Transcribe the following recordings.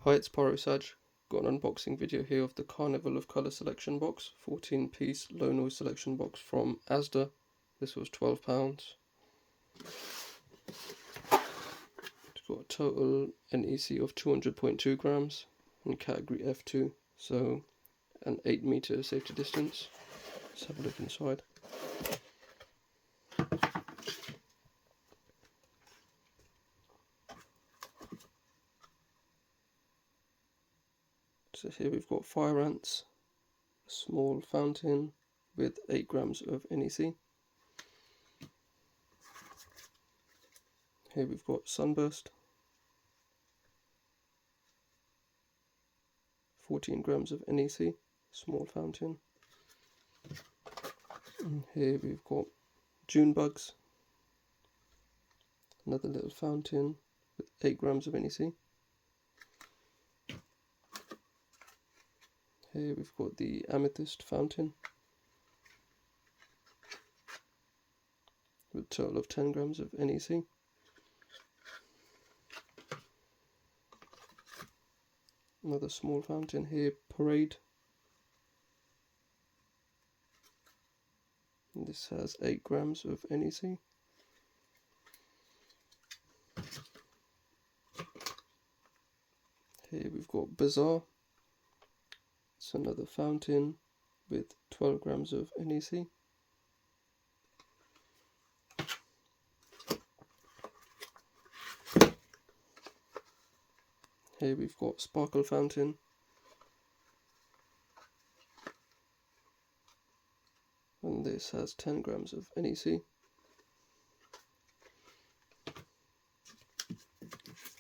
Hi, it's Pyrosaj. Got an unboxing video here of the Carnival of Colour selection box, 14-piece low noise selection box from Asda. This was £12. It's got a total NEC of 200.2 grams in category F2, so an 8-meter safety distance. Let's have a look inside. So here we've got fire ants, a small fountain with 8 grams of NEC. Here we've got sunburst, 14 grams of NEC, small fountain. And here we've got June bugs, another little fountain with 8 grams of NEC. Here we've got the amethyst fountain with a total of 10 grams of NEC. Another small fountain here, parade. And this has 8 grams of NEC. Here we've got bazaar. It's another fountain with 12 grams of NEC. Here we've got sparkle fountain. And this has 10 grams of NEC.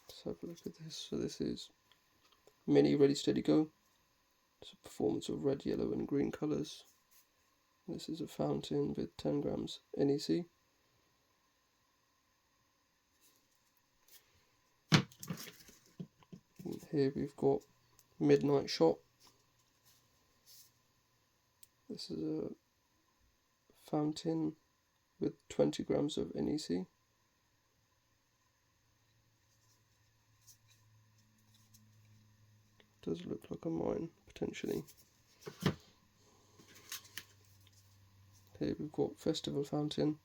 Let's have a look at this. So this is mini ready steady go. It's a performance of red, yellow and green colours. This is a fountain with 10 grams NEC. And here we've got midnight shot. This is a fountain with 20 grams of NEC. Does look like a mine, potentially. Here we've got festival fountain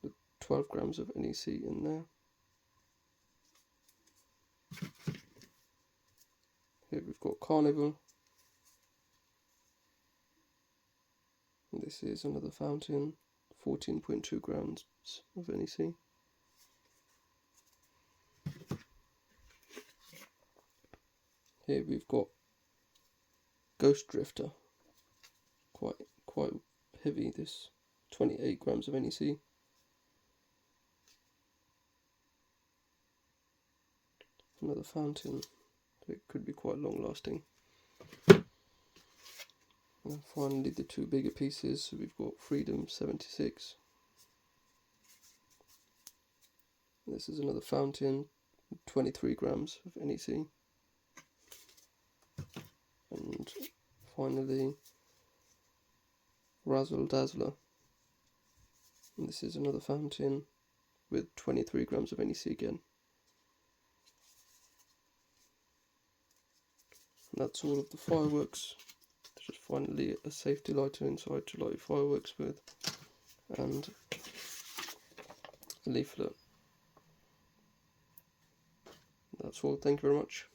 with 12 grams of NEC in there. Here we've got Carnival. And this is another fountain, 14.2 grams of NEC. Here we've got Ghost Drifter, quite heavy, this 28 grams of NEC. Another fountain, so it could be quite long lasting. And finally the two bigger pieces, so we've got Freedom 76. This is another fountain, 23 grams of NEC. And finally Razzle Dazzler, and this is another fountain with 23 grams of NEC again. And that's all of the fireworks. There's just finally a safety lighter inside to light fireworks with, and a leaflet. That's all, thank you very much.